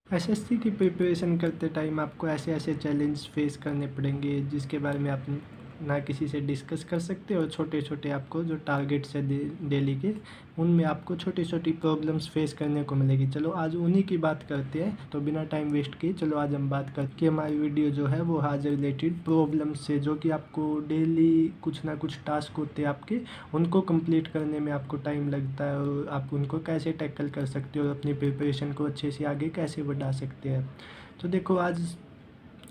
SSC की preparation करते time आपको ऐसे ऐसे चैलेंज फेस करने पड़ेंगे जिसके बारे में आप ना किसी से डिस्कस कर सकते और छोटे छोटे आपको जो टारगेट्स है डेली के उनमें आपको छोटी छोटी प्रॉब्लम्स फेस करने को मिलेगी। चलो आज उन्हीं की बात करते हैं, तो बिना टाइम वेस्ट किए चलो आज हम बात करते कि हमारी वीडियो जो है वो आज रिलेटेड प्रॉब्लम्स से, जो कि आपको डेली कुछ ना कुछ टास्क होते हैं आपके, उनको कंप्लीट करने में आपको टाइम लगता है और आप उनको कैसे टैकल कर सकते हो और अपनी प्रिपरेशन को अच्छे से आगे कैसे बढ़ा सकते हैं। तो देखो आज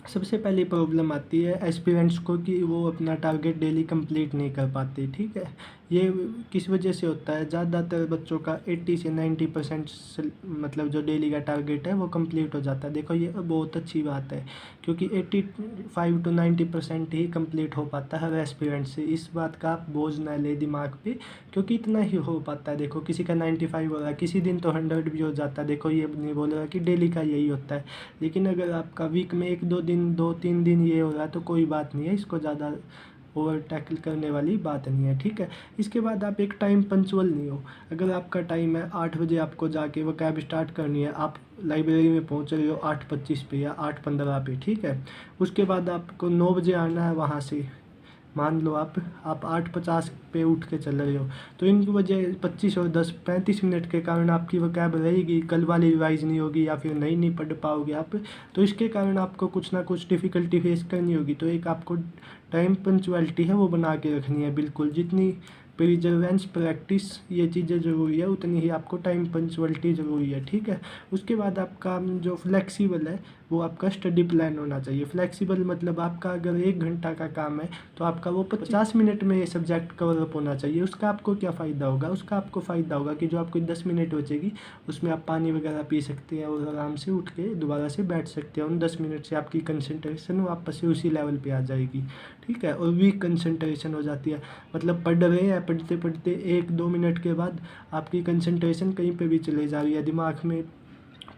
सबसे पहली प्रॉब्लम आती है एस्पिरेंट्स को कि वो अपना टारगेट डेली कंप्लीट नहीं कर पाते। ठीक है, ये किस वजह से होता है? ज़्यादातर बच्चों का 80 से 90% मतलब जो डेली का टारगेट है वो कंप्लीट हो जाता है। देखो ये बहुत अच्छी बात है, क्योंकि 85 to 90% ही कंप्लीट हो पाता है हर एस्पिरेंट से। इस बात का आप बोझ ना ले दिमाग पे, क्योंकि इतना ही हो पाता है। देखो किसी का 95 हो रहा है, किसी दिन तो 100 भी हो जाता है। देखो ये नहीं बोल रहा कि डेली का यही होता है, लेकिन अगर आपका वीक में 1 2 दिन 2 3 दिन ये हो रहा है तो कोई बात नहीं है, इसको ज़्यादा ओवर टैकल करने वाली बात नहीं है। ठीक है, इसके बाद आप एक टाइम पंचुअल नहीं हो। अगर आपका टाइम है 8 बजे आपको जाके वो कैब स्टार्ट करनी है, आप लाइब्रेरी में पहुंच रहे हो 8:25 पे या 8:15 पे, ठीक है, उसके बाद आपको 9 बजे आना है वहाँ से। मान लो आप 8:50 पे उठ के चल रहे हो, तो इनकी वजह 25 और 10 35 मिनट के कारण आपकी वो कैब रहेगी, कल वाली रिवाइज नहीं होगी या फिर नहीं पढ़ पाओगे आप। तो इसके कारण आपको कुछ ना कुछ डिफ़िकल्टी फेस करनी होगी। तो एक आपको टाइम पंचुअलिटी है वो बना के रखनी है बिल्कुल। जितनी प्रिजर्वेंस प्रैक्टिस ये चीज़ें ज़रूरी है, उतनी ही आपको टाइम पंचुअलिटी ज़रूरी है। ठीक है, उसके बाद आपका जो फ्लेक्सिबल है वो आपका स्टडी प्लान होना चाहिए। फ्लेक्सिबल मतलब आपका अगर 1 घंटा का काम है तो आपका वो 50 मिनट में ये सब्जेक्ट कवर अप होना चाहिए। उसका आपको क्या फ़ायदा होगा? उसका आपको फ़ायदा होगा कि जो आपको 10 मिनट बचेगी उसमें आप पानी वगैरह पी सकते हैं और आराम से उठ के दोबारा से बैठ सकते हैं। उन 10 मिनट से आपकी कंसंट्रेशन वापस से उसी लेवल पे आ जाएगी। ठीक है, और वीक कंसंट्रेशन हो जाती है, मतलब पढ़ रहे हैं, पढ़ते पढ़ते 1 2 मिनट के बाद आपकी कंसंट्रेशन कहीं पे भी चले जा रही है, दिमाग में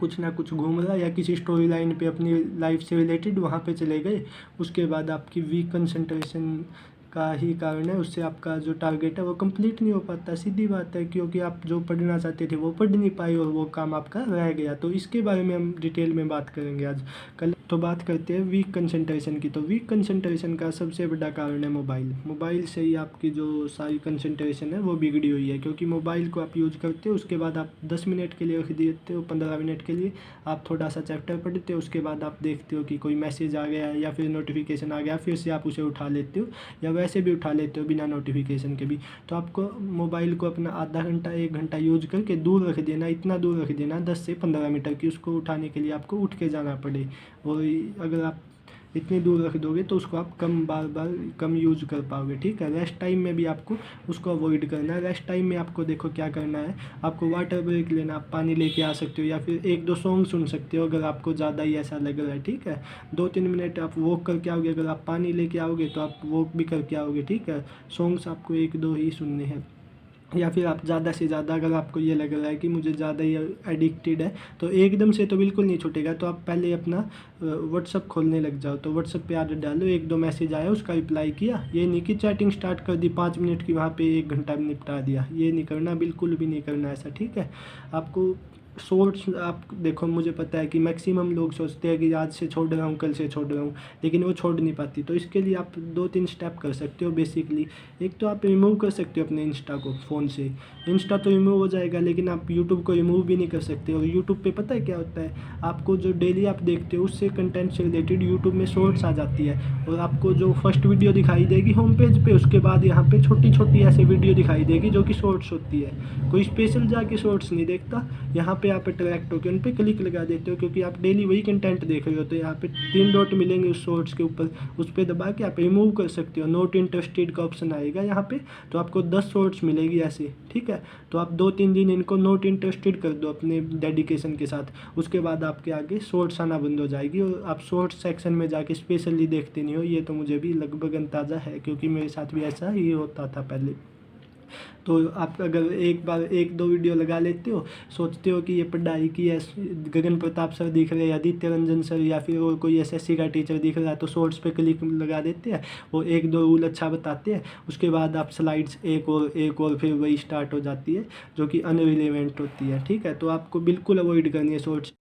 कुछ ना कुछ घूम रहा है या किसी स्टोरी लाइन पे अपनी लाइफ से रिलेटेड वहाँ पे चले गए। उसके बाद आपकी वीक कंसंट्रेशन का ही कारण है, उससे आपका जो टारगेट है वो कंप्लीट नहीं हो पाता। सीधी बात है, क्योंकि आप जो पढ़ना चाहते थे वो पढ़ नहीं पाए और वो काम आपका रह गया। तो इसके बारे में हम डिटेल में बात करेंगे आज। कल तो बात करते हैं वीक कंसंट्रेशन की। तो वीक कंसंट्रेशन का सबसे बड़ा कारण है मोबाइल। मोबाइल से ही आपकी जो सारी कंसंट्रेशन है वो बिगड़ी हुई है, क्योंकि मोबाइल को आप यूज करते हो, उसके बाद आप 10 मिनट के लिए रख देते हो, 15 मिनट के लिए आप थोड़ा सा चैप्टर पढ़ते हो, उसके बाद आप देखते हो कि कोई मैसेज आ गया है या फिर नोटिफिकेशन आ गया, फिर से आप उसे उठा लेते हो या वैसे भी उठा लेते हो बिना नोटिफिकेशन के भी। तो आपको मोबाइल को अपना आधा घंटा 1 घंटा यूज करके दूर रख देना, इतना दूर रख देना 10 से 15 मीटर की, उसको उठाने के लिए आपको उठ के जाना पड़े। और अगर आप इतनी दूर रख दोगे तो उसको आप बार बार कम यूज कर पाओगे। ठीक है, रेस्ट टाइम में भी आपको उसको अवॉइड करना है। रेस्ट टाइम में आपको देखो क्या करना है, आपको वाटर ब्रेक लेना, आप पानी लेके आ सकते हो या फिर 1 2 सॉन्ग सुन सकते हो अगर आपको ज़्यादा ही ऐसा लग रहा है। ठीक है, 2 3 मिनट आप वॉक करके आओगे, अगर आप पानी लेके आओगे तो आप वॉक भी करके आओगे। ठीक है, सॉन्ग्स आपको 1 2 ही सुनने हैं। या फिर आप ज़्यादा से ज़्यादा अगर आपको ये लग रहा है कि मुझे ज़्यादा ही एडिक्टेड है, तो एकदम से तो बिल्कुल नहीं छूटेगा। तो आप पहले अपना व्हाट्सअप खोलने लग जाओ। तो व्हाट्सअप पे आदत डालो, 1 2 मैसेज आया उसका रिप्लाई किया। ये नहीं कि चैटिंग स्टार्ट कर दी 5 मिनट की, वहाँ पे 1 घंटा में निपटा दिया। ये नहीं करना, बिल्कुल भी नहीं करना ऐसा। ठीक है, आपको शॉर्ट्स, आप देखो मुझे पता है कि मैक्सिमम लोग सोचते हैं कि आज से छोड़ रहा हूँ, कल से छोड़ रहा हूँ, लेकिन वो छोड़ नहीं पाती। तो इसके लिए आप 2 3 स्टेप कर सकते हो बेसिकली। एक तो आप रिमूव कर सकते हो अपने इंस्टा को फ़ोन से। इंस्टा तो रिमूव हो जाएगा, लेकिन आप यूट्यूब को रिमूव भी नहीं कर सकते। और यूट्यूब पे पता है क्या होता है, आपको जो डेली आप देखते हो उससे कंटेंट से रिलेटेड यूट्यूब में शॉर्ट्स आ जाती है, और आपको जो फर्स्ट वीडियो दिखाई देगी होम पेज पे, उसके बाद यहाँ पे छोटी छोटी ऐसे वीडियो दिखाई देगी जो कि शॉर्ट्स होती है। कोई स्पेशल जाके शॉर्ट्स नहीं देखता, यहाँ पे आप अट्रैक्ट होकर उन पर क्लिक लगा देते हो, क्योंकि आप डेली वही कंटेंट देख रहे हो। तो यहाँ पे 3 डॉट मिलेंगे उस शॉर्ट्स के ऊपर, उस पर दबा के आप रिमूव कर सकते हो। नॉट इंटरेस्टेड का ऑप्शन आएगा यहाँ पे, तो आपको 10 शॉर्ट्स मिलेगी ऐसे। ठीक है, तो आप 2 3 दिन इनको नॉट इंटरेस्टेड कर दो अपने डेडिकेशन के साथ, उसके बाद आपके आगे शॉर्ट्स आना बंद हो जाएगी और आप शॉर्ट्स सेक्शन में जाके स्पेशली देखते नहीं हो। ये तो मुझे भी लगभग अंदाज़ा है, क्योंकि मेरे साथ भी ऐसा ही होता था पहले। तो आप अगर एक बार 1 2 वीडियो लगा लेते हो, सोचते हो कि ये पढ़ाई की है, गगन प्रताप सर दिख रहे हैं, आदित्य रंजन सर या फिर और कोई एसएससी का टीचर दिख रहा है, तो शॉर्ट्स पे क्लिक लगा देते हैं, वो 1 2 रूल अच्छा बताते हैं, उसके बाद आप स्लाइड्स एक और फिर वही स्टार्ट हो जाती है जो कि अनरिलेवेंट होती है। ठीक है, तो आपको बिल्कुल अवॉइड करनी है शॉर्ट्स।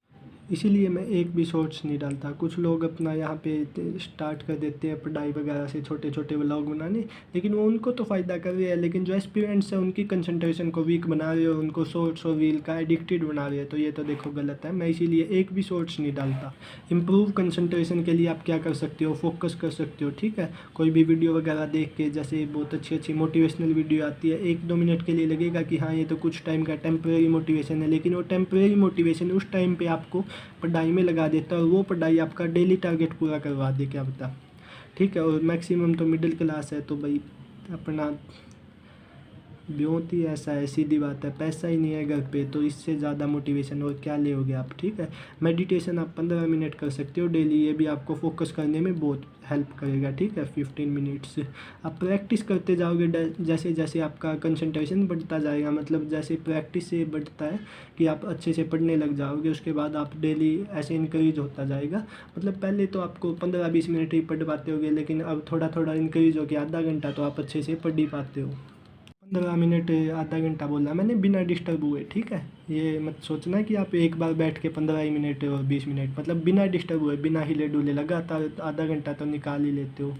इसीलिए मैं एक भी शॉर्ट्स नहीं डालता। कुछ लोग अपना यहाँ पे स्टार्ट कर देते हैं पढ़ाई वगैरह से छोटे छोटे व्लॉग बनाने, लेकिन वो उनको तो फ़ायदा कर रहे हैं, लेकिन जो एस्पिरेंट्स हैं उनकी कंसंट्रेशन को वीक बना रहे हो, उनको शॉर्ट्स और रील का एडिक्टेड बना रहे हैं। तो ये तो देखो गलत है। मैं इसीलिए एक भी शॉर्ट्स नहीं डालता। इम्प्रूव कंसंट्रेशन के लिए आप क्या कर सकते हो, फोकस कर सकते हो, ठीक है। कोई भी वीडियो वगैरह देख के, जैसे बहुत अच्छी अच्छी मोटिवेशनल वीडियो आती है, 1-2 मिनट के लिए लगेगा कि हाँ ये तो कुछ टाइम का टेम्प्रेरी मोटिवेशन है, लेकिन वो टेम्प्रेरी मोटिवेशन उस टाइम पे आपको पढ़ाई में लगा देता है, और वो पढ़ाई आपका डेली टारगेट पूरा करवा दे, क्या पता, ठीक है। और मैक्सिमम तो मिडिल क्लास है, तो भाई अपना बहुत ही ऐसा है, सीधी बात है, पैसा ही नहीं है घर पे, तो इससे ज़्यादा मोटिवेशन और क्या लोगे आप, ठीक है। मेडिटेशन आप 15 मिनट कर सकते हो डेली, ये भी आपको फोकस करने में बहुत हेल्प करेगा, ठीक है। 15 मिनट्स आप प्रैक्टिस करते जाओगे, जैसे जैसे आपका कंसंट्रेशन बढ़ता जाएगा, मतलब जैसे प्रैक्टिस से बढ़ता है कि आप अच्छे से पढ़ने लग जाओगे, उसके बाद आप डेली ऐसे इंक्रीज होता जाएगा। मतलब पहले तो आपको 15-20 मिनट ही पढ़ पाते होगे, लेकिन अब थोड़ा थोड़ा इंक्रीज हो गया, आधा घंटा तो आप अच्छे से पढ़ ही पाते हो। 15 मिनट आधा घंटा बोला मैंने, बिना डिस्टर्ब हुए, ठीक है। ये मत सोचना कि आप एक बार बैठ के 15 ही मिनट और 20 मिनट, मतलब बिना डिस्टर्ब हुए, बिना हिले डुले, लगातार आधा घंटा तो निकाल ही लेते हो।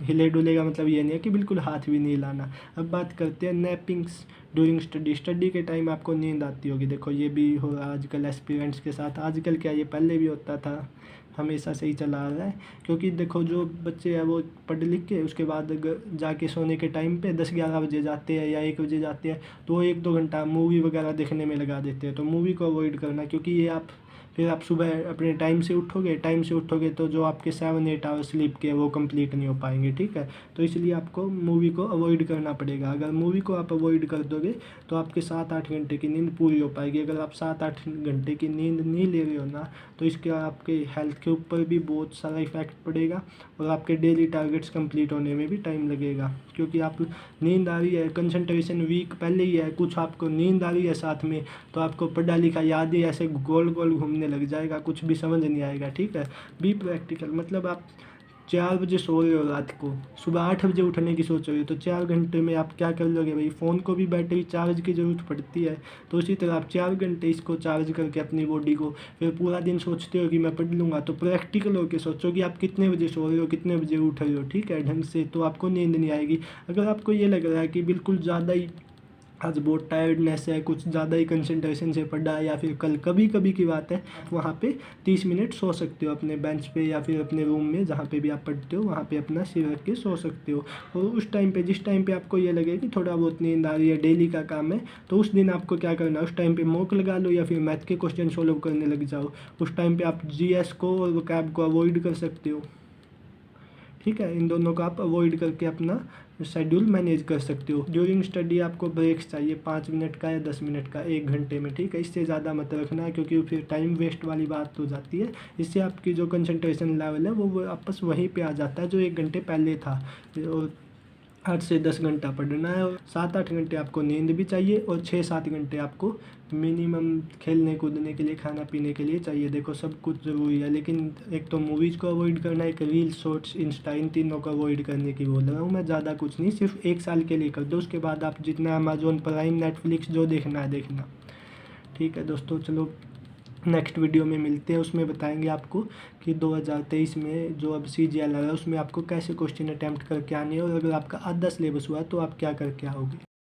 हिले डुले का मतलब ये नहीं है कि बिल्कुल हाथ भी नहीं हिलाना। अब बात करते हैं नैपिंग्स ड्यूरिंग स्टडी। स्टडी के टाइम आपको नींद आती होगी, देखो ये भी हो रहा है आजकल एस्पिरेंट्स के साथ। आजकल क्या, ये पहले भी होता था, हमेशा से ही चला आ रहा है। क्योंकि देखो जो बच्चे हैं वो पढ़ लिख के उसके बाद जाके सोने के टाइम पे 10-11 बजे जाते हैं या 1 बजे जाते हैं, तो वो 1-2 घंटा मूवी वगैरह देखने में लगा देते हैं। तो मूवी को अवॉइड करना, क्योंकि ये आप फिर आप सुबह अपने टाइम से उठोगे तो जो आपके 7-8 आवर स्लीप के वो कंप्लीट नहीं हो पाएंगे, ठीक है। तो इसलिए आपको मूवी को अवॉइड करना पड़ेगा। अगर मूवी को आप अवॉइड कर दोगे तो आपके 7-8 घंटे की नींद पूरी हो पाएगी। अगर आप 7-8 घंटे की नींद नहीं ले रहे हो ना, तो इसके आपके हेल्थ के ऊपर भी बहुत सारा इफेक्ट पड़ेगा, और आपके डेली टारगेट्स कंप्लीट होने में भी टाइम लगेगा। क्योंकि आप नींद आ रही है, कंसंट्रेशन वीक पहले ही है, कुछ आपको नींद आ रही है साथ में, तो आपको पढ़ा लिखा याद ही ऐसे गोल गोल घूमने लग जाएगा, कुछ भी समझ नहीं आएगा, ठीक है। बी प्रैक्टिकल, मतलब आप 4 बजे सो रहे हो रात को, सुबह 8 बजे उठने की सोच रहे हो, तो 4 घंटे में आप क्या कर लोगे भाई। फ़ोन को भी बैटरी चार्ज की ज़रूरत पड़ती है, तो उसी तरह आप 4 घंटे इसको चार्ज करके अपनी बॉडी को, फिर पूरा दिन सोचते हो कि मैं पढ़ लूँगा, तो प्रैक्टिकल होकर सोचो कि आप कितने बजे सो रहे हो, कितने बजे उठ रहे हो, ठीक है, ढंग से, तो आपको नींद नहीं आएगी। अगर आपको ये लग रहा है कि बिल्कुल ज़्यादा ही आज बहुत टायर्डनेस है, कुछ ज़्यादा ही कंसंट्रेशन से पढ़ा है, या फिर कल कभी कभी की बात है, वहाँ पे 30 मिनट सो सकते हो अपने बेंच पे, या फिर अपने रूम में जहाँ पे भी आप पढ़ते हो वहाँ पे अपना सिर रख के सो सकते हो। और उस टाइम पे, जिस टाइम पे आपको ये लगे कि थोड़ा बहुत नींद आ रही है, डेली का काम है, तो उस दिन आपको क्या करना है, उस टाइम पे मॉक लगा लो या फिर मैथ के क्वेश्चन सॉल्व करने लग जाओ। उस टाइम पे आप जीएस को और वोकैब को अवॉइड कर सकते हो, ठीक है। इन दोनों को आप अवॉइड करके अपना शेड्यूल मैनेज कर सकते हो। ड्यूरिंग स्टडी आपको ब्रेक्स चाहिए 5 मिनट का या 10 मिनट का 1 घंटे में, ठीक है। इससे ज़्यादा मत रखना है, क्योंकि फिर टाइम वेस्ट वाली बात हो जाती है। इससे आपकी जो कंसंट्रेशन लेवल है वो वापस वहीं पे आ जाता है जो 1 घंटे पहले था। और 8 से 10 घंटा पढ़ना है, और 7-8 घंटे आपको नींद भी चाहिए, और 6-7 घंटे आपको मिनिमम खेलने कूदने के लिए, खाना पीने के लिए चाहिए। देखो सब कुछ ज़रूरी है, लेकिन एक तो मूवीज़ को अवॉइड करना है, एक रील, शॉर्ट्स, इंस्टा, इन तीनों को अवॉइड करने की बोल रहा हूँ मैं। ज़्यादा कुछ नहीं, सिर्फ 1 साल के लिए कर दो, उसके बाद आप जितना अमेजोन प्राइम, नेटफ्लिक्स जो देखना है देखना, ठीक है दोस्तों। चलो नेक्स्ट वीडियो में मिलते हैं, उसमें बताएंगे आपको कि 2023 में जो अब CGL आ रहा है उसमें आपको कैसे क्वेश्चन अटैम्प्ट करके आने हैं, और अगर आपका आधा सिलेबस हुआ है तो आप क्या करके आओगे।